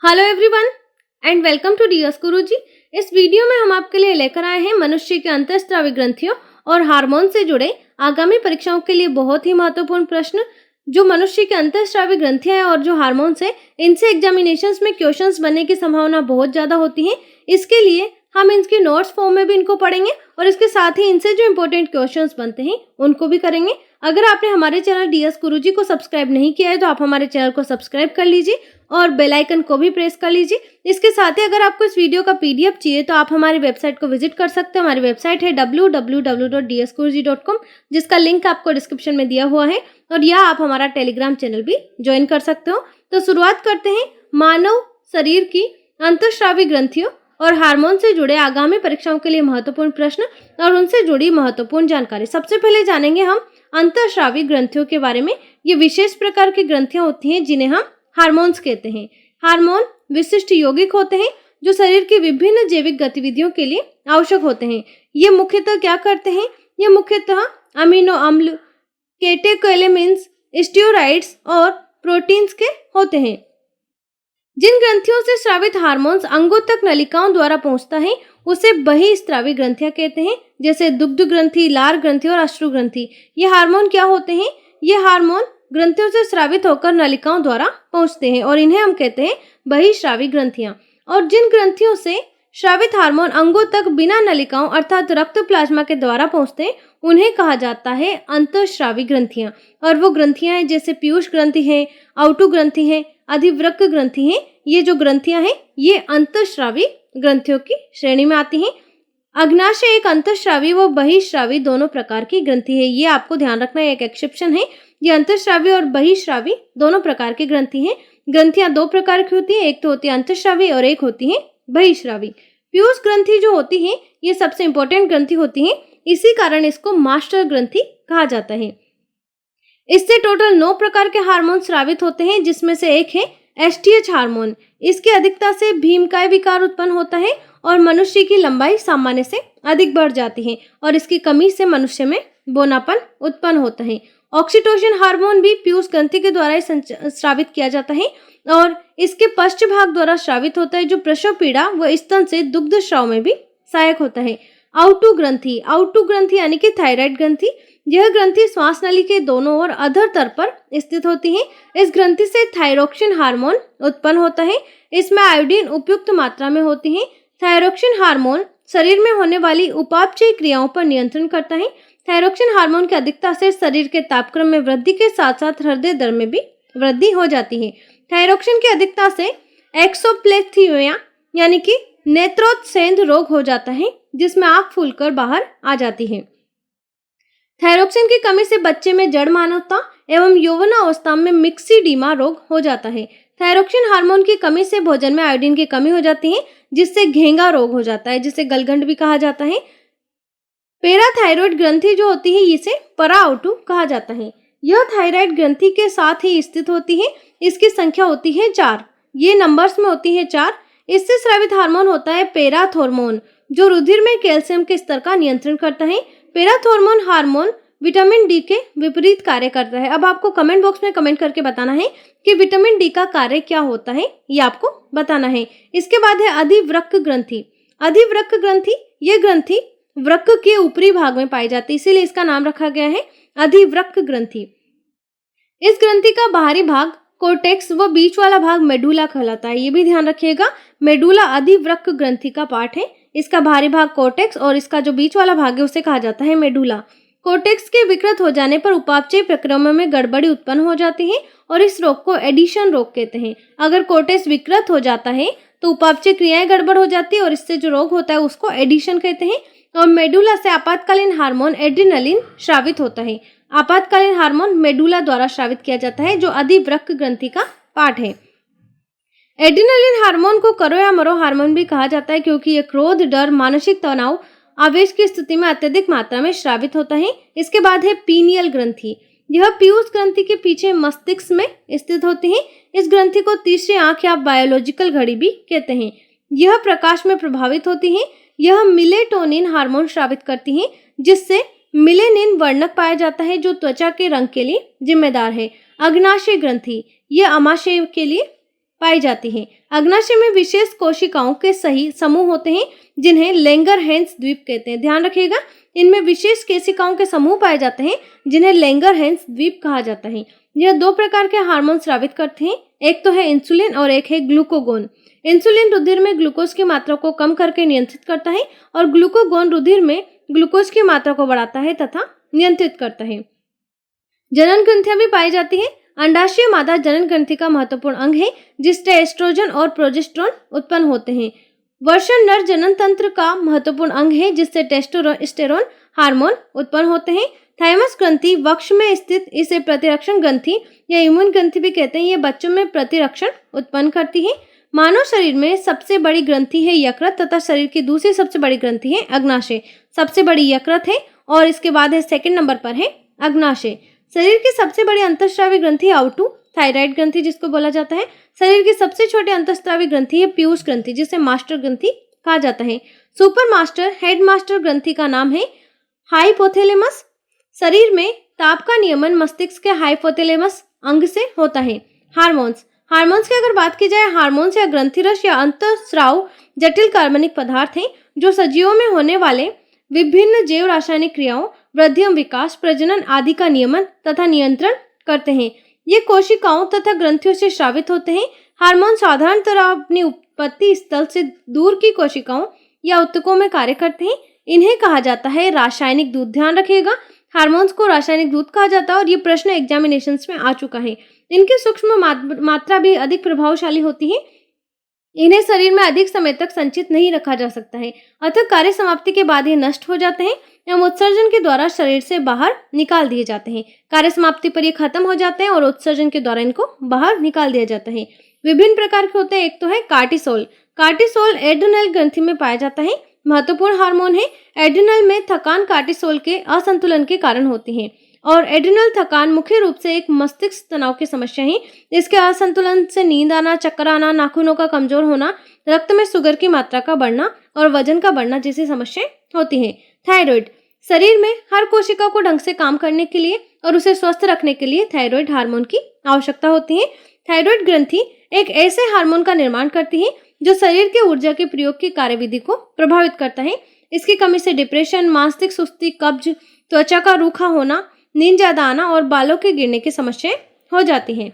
Hello everyone and welcome to DS Guruji. इस वीडियो में हम आपके लिए लेकर आए हैं मनुष्य के अंतःस्रावी ग्रंथियों और हार्मोन से जुड़े आगामी परीक्षाओं के लिए बहुत ही महत्वपूर्ण प्रश्न। जो मनुष्य के अंतःस्रावी ग्रंथियां हैं और जो हार्मोन्स है, इनसे एग्जामिनेशंस में क्वेश्चंस बनने की संभावना बहुत ज्यादा होती है। इसके लिए हम इनके नोट्स फॉर्म में भी इनको पढ़ेंगे और इसके साथ ही इनसे जो इंपॉर्टेंट क्वेश्चंस बनते हैं उनको भी करेंगे। अगर आपने हमारे चैनल डीएस गुरुजी को सब्सक्राइब नहीं किया है तो आप हमारे चैनल को सब्सक्राइब कर लीजिए और बेल आइकन को भी प्रेस कर लीजिए। इसके साथ ही अगर आपको इस वीडियो का पीडीएफ चाहिए तो आप हमारी वेबसाइट को विजिट कर सकते हैं। हमारी वेबसाइट है www.dsguruji.com, जिसका लिंक आपको डिस्क्रिप्शन में दिया हुआ है, और या आप हमारा टेलीग्राम चैनल भी ज्वाइन कर सकते हो। तो शुरुआत करते हैं मानव शरीर की अंतःस्रावी ग्रंथियों और हार्मोन से जुड़े आगामी परीक्षाओं के लिए महत्वपूर्ण प्रश्न और उनसे जुड़ी महत्वपूर्ण जानकारी। सबसे पहले जानेंगे हम अंतःस्रावी ग्रंथियों के बारे में। ये विशेष प्रकार की ग्रंथियां होती हैं जिन्हें हम हार्मोन्स कहते हैं। हार्मोन विशिष्ट यौगिक होते हैं जो शरीर की विभिन्न जैविक गतिविधियों के लिए आवश्यक होते हैं। ये मुख्यतः क्या करते हैं? ये मुख्यतः अमीनो अम्ल, कैटेकोलेमिन्स, स्टेरॉइड्स और प्रोटीन्स के होते हैं। जिन ग्रंथियों से स्रावित हार्मोन्स अंगों तक नलिकाओं द्वारा पहुंचता है उसे बहिस्रावी ग्रंथियां कहते हैं, जैसे दुग्ध ग्रंथि, लार ग्रंथि और अश्रु ग्रंथि। ये हार्मोन क्या होते हैं? ये हार्मोन ग्रंथियों से स्रावित होकर नलिकाओं द्वारा पहुंचते हैं और इन्हें हम कहते हैं बहिस्रावी ग्रंथियां। और जिन ग्रंथियों से स्रावित हार्मोन अंगों तक बिना नलिकाओं अर्थात रक्त प्लाज्मा के द्वारा पहुंचते हैं उन्हें कहा जाता है अंतःस्रावी ग्रंथियां। और वो ग्रंथियां हैं जैसे पीयूष ग्रंथि है, आउटू ग्रंथि है, अधिवृक्क ग्रंथि है। ये जो ग्रंथियां हैं ये अंतःस्रावी ग्रंथियों की श्रेणी में आती हैं। अग्नाशय एक अंतःस्रावी व बहिस्रावी दोनों प्रकार की ग्रंथि है। ये आपको ध्यान रखना, एक एक्सेप्शन है। ये अंतःस्रावी और बहिस्रावी दोनों प्रकार की ग्रंथि हैं। ग्रंथियां दो प्रकार की होती हैं, एक तो होती है अंतःस्रावी और एक होती है बहिस्रावी। पीयूष ग्रंथि जो होती है ये सबसे इंपॉर्टेंट ग्रंथि होती है, इसी कारण इसको मास्टर ग्रंथि कहा जाता है। इससे टोटल 9 प्रकार के हार्मोन स्रावित होते हैं, जिसमें से एक है एसटीएच हार्मोन। इसकी अधिकता से भीमकाय विकार उत्पन्न होता है और मनुष्य की लंबाई सामान्य से अधिक बढ़ जाती है और इसकी कमी से मनुष्य में बौनापन उत्पन्न होता है। ऑक्सीटोसिन हार्मोन भी पीयूष ग्रंथि के द्वारा ही स्रावित किया जाता है और इसके पश्च भाग द्वारा स्रावित होता है, जो प्रसव पीड़ा व स्तन से दुग्ध स्राव में भी सहायक होता है। आउटू ग्रंथि यानी कि थायराइड ग्रंथि, यह ग्रंथि श्वास नली के दोनों ओर अधर तल पर स्थित होती है। इस ग्रंथि से थायरोक्सिन हार्मोन उत्पन्न होता है। इसमें आयोडीन उपयुक्त मात्रा में होती है। थायरोक्सिन हार्मोन शरीर में होने वाली उपापचय क्रियाओं पर नियंत्रण करता है। थायरोक्सिन हार्मोन की अधिकता से शरीर के तापक्रम में वृद्धि के साथ साथ हृदय दर में भी वृद्धि हो जाती है। थायरोक्सिन की अधिकता से एक्सोप्लेथिया यानी कि नेत्रोत्सेंध रोग हो जाता है, जिसमें आंख फूलकर बाहर आ जाती है। थायरोक्सिन की कमी से बच्चे में जड़मानवता एवं यौवनावस्था में मिक्सीडीमा रोग हो जाता है। थायरोक्सिन हार्मोन की कमी से भोजन में आयोडीन की कमी हो जाती है, जिससे घेंगा रोग हो जाता है, जिसे गलगंड भी कहा जाता है। पैराथायरॉइड ग्रंथि जो होती है इसे पराआउटू कहा जाता है। यह थायराइड ग्रंथि के साथ ही स्थित होती है। इसकी संख्या होती है 4। ये नंबर्स में होती है 4। इससे स्रावित हार्मोन होता है पैराथोर्मोन, जो रुधिर में कैल्शियम के स्तर का नियंत्रण करता है। पैराथोर्मोन हार्मोन विटामिन डी के विपरीत कार्य करता है। अब आपको कमेंट बॉक्स में कमेंट करके बताना है कि विटामिन डी का कार्य क्या होता है, ये आपको बताना है। इसके बाद है अधिवृक्क ग्रंथि। अधिवृक्क ग्रंथि ये ग्रंथि वृक्क के ऊपरी भाग में पाई जाती है, इसीलिए इसका नाम रखा गया है अधिवृक्क ग्रंथि। इस ग्रंथि का बाहरी भाग कोर्टेक्स व बीच वाला भाग मेडुला कहलाता है। ये भी ध्यान रखिएगा, मेडुला अधिवृक्क ग्रंथि का पार्ट है। इसका बाहरी भाग कोर्टेक्स और इसका जो बीच वाला भाग है उसे कहा जाता है मेडुला। कोर्टेक्स के विकृत हो जाने पर उपापचय प्रक्रियाओं में गड़बड़ी उत्पन्न हो जाती है और इस रोग को एडिशन रोग कहते हैं। अगर कोर्टेक्स विकृत हो जाता है तो उपापचय क्रियाएं गड़बड़ हो जाती है और इससे जो रोग होता है उसको एडिशन कहते हैं। और मेडुला से आपातकालीन हार्मोन एड्रेनालिन स्रावित होता है। आपातकालीन हार्मोन मेडुला द्वारा स्रावित किया जाता है, जो अधिवृक्क ग्रंथि का पार्ट है। एड्रेनालिन हार्मोन को करो या मरो हार्मोन भी कहा जाता है, क्योंकि यह क्रोध, डर, मानसिक तनाव, आवेश की स्थिति में अत्यधिक मात्रा में स्रावित होता है। इसके बाद है पीनियल ग्रंथि। यह पीयूष ग्रंथि के पीछे मस्तिष्क में स्थित होती है। इस ग्रंथि को तीसरी आंख या बायोलॉजिकल घड़ी भी कहते हैं। यह प्रकाश में प्रभावित होती है। यह मिलेटोनिन हार्मोन स्रावित करती है, जिससे मिलेनिन वर्णक पाया जाता है, जो त्वचा के रंग के लिए जिम्मेदार है। अग्नाशय ग्रंथि, यह अमाशय के लिए पाई जाती हैं। अग्नाशय में विशेष कोशिकाओं के सही समूह होते हैं जिन्हें लैंगरहैंस द्वीप कहते हैं। ध्यान रखिएगा, इनमें विशेष कोशिकाओं के समूह पाए जाते हैं जिन्हें लैंगरहैंस द्वीप कहा जाता है। यह दो प्रकार के हार्मोन स्रावित करते हैं, एक तो है इंसुलिन और एक है ग्लूकागोन। इंसुलिन रुधिर में ग्लूकोज की मात्रा को कम करके नियंत्रित करता है और ग्लूकागोन रुधिर में ग्लूकोज की मात्रा को बढ़ाता है तथा नियंत्रित करता है। जनन ग्रंथियां भी पाई जाती हैं। अंडाशय मादा जनन ग्रंथि का महत्वपूर्ण अंग है जिससे एस्ट्रोजन और प्रोजेस्टेरोन उत्पन्न होते हैं। वर्षण नर जनन तंत्र का महत्वपूर्ण अंग है जिससे टेस्टोस्टेरोन हार्मोन उत्पन्न होते हैं। थाइमस ग्रंथि वक्ष में स्थित इसे प्रतिरक्षण ग्रंथि या इम्यून ग्रंथि भी कहते हैं। ये बच्चों में प्रतिरक्षण उत्पन्न करती है। मानव शरीर में सबसे बड़ी ग्रंथि है यकृत तथा शरीर की दूसरी सबसे बड़ी ग्रंथि है अग्नाशय। सबसे बड़ी यकृत है और इसके बाद है सेकंड नंबर पर है अग्नाशय। शरीर की सबसे बड़ी अंतःस्रावी ग्रंथि आउटू थायराइड ग्रंथि जिसको बोला जाता है। शरीर की सबसे छोटी अंतःस्रावी ग्रंथि है पीयूष ग्रंथि जिसे मास्टर ग्रंथि कहा जाता है। सुपर मास्टर हेड मास्टर ग्रंथि का नाम है हाइपोथैलेमस। शरीर में ताप का नियमन मस्तिष्क के हाइपोथैलेमस अंग से होता है। हार्मोन्स की अगर बात की जाए, हार्मोन्स या ग्रंथिरस या अंतःस्राव जटिल कार्बनिक पदार्थ हैं जो सजीवों में होने वाले विभिन्न जैव रासायनिक क्रियाओं, वृद्धि एवं विकास, प्रजनन आदि का नियमन तथा नियंत्रण करते हैं। ये कोशिकाओं तथा ग्रंथियों से स्रावित होते हैं। हार्मोन साधारणतः अपनी उत्पत्ति स्थल से दूर की कोशिकाओं या ऊतकों में कार्य करते हैं। इन्हें कहा जाता है रासायनिक दूत। ध्यान रखिएगा, हार्मोन्स को रासायनिक दूत कहा जाता है और ये प्रश्न एग्जामिनेशंस में आ चुका है। इनकी सूक्ष्म मात्रा भी अधिक प्रभावशाली होती है। इन्हें शरीर में अधिक समय तक संचित नहीं रखा जा सकता है, अतः कार्य समाप्ति के बाद ये नष्ट हो जाते हैं एवं उत्सर्जन के द्वारा शरीर से बाहर निकाल दिए जाते हैं। कार्य समाप्ति पर ये खत्म हो जाते हैं और उत्सर्जन के द्वारा इनको बाहर निकाल दिया जाता है। विभिन्न प्रकार के होते हैं। एक तो है कार्टिसोल। कार्टिसोल एड्रिनल ग्रंथि में पाया जाता है, महत्वपूर्ण हार्मोन है। एड्रिनल में थकान कार्टिसोल के असंतुलन के कारण होती है और एड्रिनल थकान मुख्य रूप से एक मस्तिष्क तनाव की समस्या है। इसके असंतुलन से नींद आना, चक्कर आना, नाखूनों का कमजोर होना, रक्त में शुगर की मात्रा का बढ़ना और वजन का बढ़ना जैसी समस्याएं होती हैं। थायराइड शरीर में हर कोशिका को ढंग से काम करने के लिए और उसे स्वस्थ रखने के लिए थायराइड हार्मोन की आवश्यकता होती है। थायराइड ग्रंथि एक ऐसे हार्मोन का निर्माण करती है जो शरीर के ऊर्जा के प्रयोग की कार्यविधि को प्रभावित करता है। इसकी कमी से डिप्रेशन, मानसिक सुस्ती, कब्ज, त्वचा का रूखा होना, नींद ज्यादा आना और बालों के गिरने की समस्याएं हो जाती हैं।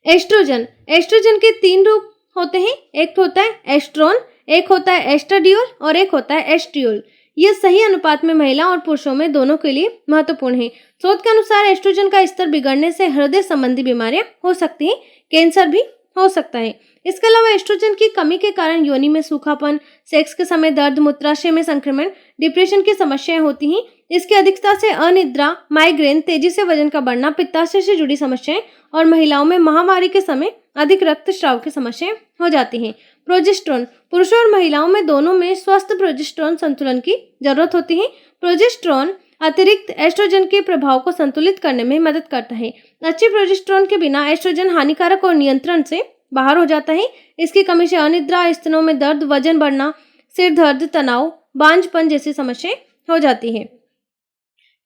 एस्ट्रोजन के 3 रूप होते हैं। एक होता है एस्ट्रोन, एक होता है एस्ट्राडियोल और एक होता है एस्ट्रियोल। यह सही अनुपात में महिला और पुरुषों में दोनों के लिए महत्वपूर्ण है। शोध के अनुसार एस्ट्रोजन का स्तर बिगड़ने से हृदय संबंधी बीमारियां हो सकती हैं, कैंसर भी हो सकता है। इसके अलावा एस्ट्रोजन की कमी के कारण योनि में सूखापन, सेक्स के समय दर्द, मूत्राशय में संक्रमण, डिप्रेशन की समस्याएं होती हैं। इसकी अधिकता से अनिद्रा, माइग्रेन, तेजी से वजन का बढ़ना, पित्ताशय से जुड़ी समस्याएं और महिलाओं में महामारी के समय अधिक रक्तस्राव की समस्याएं हो जाती हैं। प्रोजेस्टेरोन पुरुषों और महिलाओं में दोनों में स्वस्थ प्रोजेस्टेरोन संतुलन की जरूरत होती है। प्रोजेस्टेरोन अतिरिक्त एस्ट्रोजन के प्रभाव को संतुलित करने में मदद करता है। अच्छे प्रोजेस्टेरोन के बिना एस्ट्रोजन हानिकारक और नियंत्रण से बाहर हो जाता है। इसकी कमी से अनिद्रा, स्तनों में दर्द, वजन बढ़ना, सिर दर्द, तनाव, बांझपन जैसी समस्याएं हो जाती है।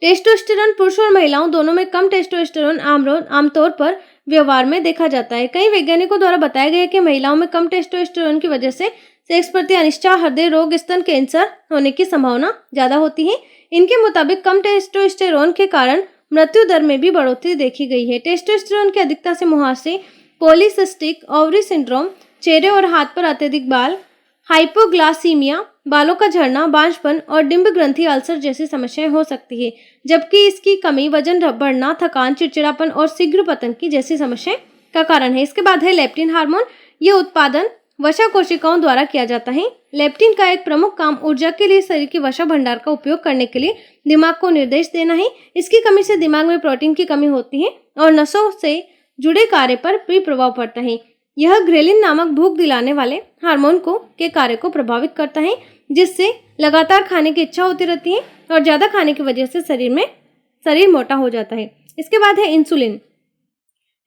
टेस्टोस्टेरोन पुरुषों और महिलाओं दोनों में कम टेस्टोस्टेरोन आमतौर पर व्यवहार में देखा जाता है। कई वैज्ञानिकों द्वारा बताया गया है कि महिलाओं में कम टेस्टोस्टेरोन की वजह से सेक्स प्रति अनिच्छा, हृदय रोग, स्तन कैंसर होने की संभावना ज्यादा होती है। इनके मुताबिक कम टेस्टोस्टेरोन के कारण मृत्यु दर में भी बढ़ोतरी देखी गई है। टेस्टोस्टेरोन की अधिकता से मुहासे, पॉलीसिस्टिक ओवरी सिंड्रोम, चेहरे और हाथ पर अत्यधिक बाल, हाइपोग्लासीमिया, बालों का झड़ना, बांझपन और डिंब ग्रंथि अल्सर जैसी समस्याएं हो सकती है। जबकि इसकी कमी वजन बढ़ना, थकान, चिड़चिड़ापन और शीघ्र पतन की जैसी समस्याएं का कारण है। इसके बाद है लेप्टिन हार्मोन। ये उत्पादन वसा कोशिकाओं द्वारा किया जाता है। लेप्टिन का एक प्रमुख काम ऊर्जा के लिए शरीर के वसा भंडार का उपयोग करने के लिए दिमाग को निर्देश देना है। इसकी कमी से दिमाग में प्रोटीन की कमी होती है और नसों से जुड़े कार्य पर भी प्रभाव पड़ता है। यह ग्रेलिन नामक भूख दिलाने वाले हार्मोन के कार्य को प्रभावित करता है, जिससे लगातार खाने की इच्छा होती रहती है और ज्यादा खाने की वजह से शरीर मोटा हो जाता है। इसके बाद है इंसुलिन।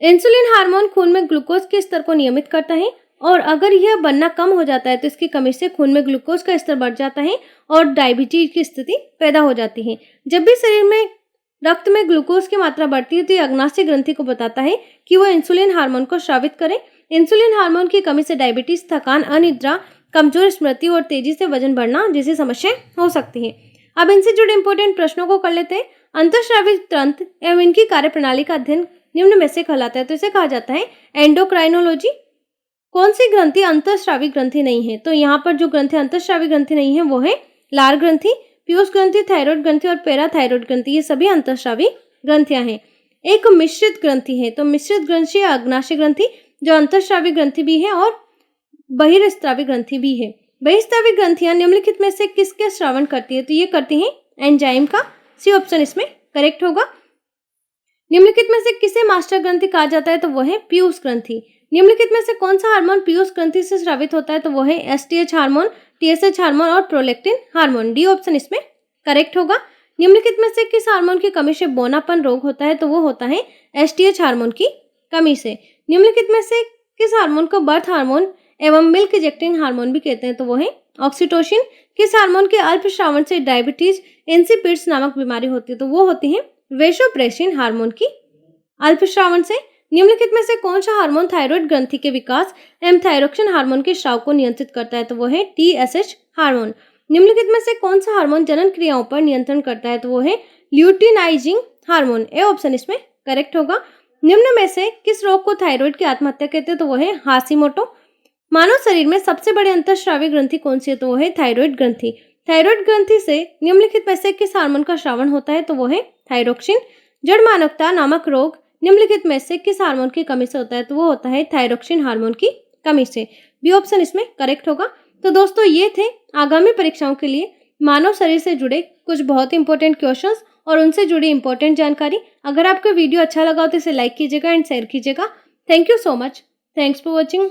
इंसुलिन हार्मोन खून में ग्लूकोज के स्तर को नियमित करता है और अगर यह बनना कम हो जाता है तो इसकी कमी से खून में ग्लूकोज का स्तर बढ़ जाता है और डायबिटीज की स्थिति पैदा हो जाती है। जब भी शरीर में रक्त में ग्लूकोज की मात्रा बढ़ती है तो यह अग्नाशय ग्रंथि को बताता है कि वह इंसुलिन हार्मोन को स्रावित करे। इंसुलिन हार्मोन की कमी से डायबिटीज, थकान, अनिद्रा, कमजोर स्मृति और तेजी से वजन बढ़ना जैसी समस्याएं हो सकती हैं। अब इनसे जुड़े इंपॉर्टेंट प्रश्नों को कर लेते हैं। अंतःस्रावी तंत्र एवं इनकी कार्यप्रणाली का अध्ययन निम्न में से कहलाता है, तो इसे कहा जाता है एंडोक्राइनोलॉजी। कौन सी ग्रंथि अंतःस्रावी ग्रंथि नहीं है? तो यहाँ पर जो ग्रंथि अंतःस्रावी ग्रंथि नहीं है वो है लार ग्रंथि, पीयूष ग्रंथि, थायराइड ग्रंथि और पैराथायराइड ग्रंथि। ये सभी अंतःस्रावी ग्रंथियां हैं। एक मिश्रित ग्रंथि है, तो मिश्रित ग्रंथि या अग्नाशय ग्रंथि जो अंतःस्रावी ग्रंथि भी है और बहिर्स्रावी ग्रंथि भी है। बहिर्स्रावी ग्रंथियां निम्नलिखित में से किसके स्रावन करती है? तो ये करती हैं एंजाइम का। सी ऑप्शन इसमें करेक्ट होगा। निम्नलिखित में से किसे मास्टर ग्रंथि कहा जाता है? तो वो है पीयूष ग्रंथि। निम्नलिखित में से कौन सा हार्मोन पीयूष ग्रंथि से स्रावित होता है? तो वो है एसटीएच हार्मोन, टीएसएच हार्मोन और प्रोलैक्टिन हार्मोन। डी ऑप्शन इसमें करेक्ट होगा। निम्नलिखित में से किस हार्मोन की कमी से बौनापन रोग होता है? तो वो होता है एसटीएच हार्मोन की कमी से। निम्नलिखित में से किस हार्मोन को बर्थ हार्मोन एवं मिल्क इजेक्टिंग हार्मोन भी कहते हैं? तो वो है ऑक्सीटोसिन। किस हार्मोन के अल्प श्रावण से डायबिटीज इंसिपिड्स नामक बीमारी होती है? तो वो होती है वेसोप्रेसिन हार्मोन की अल्प श्रावण से। निम्नलिखित में से कौन सा हार्मोन थायराइड ग्रंथि के विकास एवं थायरोक्सिन हार्मोन के स्राव को नियंत्रित करता है? तो वो है टीएसएच हार्मोन। निम्नलिखित में से कौन सा हार्मोन जनन क्रियाओं पर नियंत्रण करता है? तो वो है ल्यूटिनाइजिंग हार्मोन। ए ऑप्शन इसमें करेक्ट होगा। निम्न में से किस रोग को थायराइड की आत्महत्या कहते हैं? तो वो है हाशिमोटो। मानव शरीर में सबसे बड़ी अंतःस्रावी ग्रंथि कौन सी है? तो वो है थायराइड ग्रंथि। थायराइड ग्रंथि से निम्नलिखित में से किस हार्मोन का स्रावन होता है? तो वो है थायरोक्सिन। जड़मानवता नामक रोग निम्नलिखित में से किस हार्मोन की कमी से होता है? तो वो होता है थायरोक्सिन हार्मोन की कमी से। बी ऑप्शन इसमें करेक्ट होगा। तो दोस्तों ये थे आगामी परीक्षाओं के लिए मानव शरीर से जुड़े कुछ बहुत इंपॉर्टेंट क्वेश्चंस और उनसे जुड़ी इंपॉर्टेंट जानकारी। अगर आपको वीडियो अच्छा लगा हो तो इसे लाइक कीजिएगा एंड शेयर कीजिएगा। Thank you so much. Thanks for watching.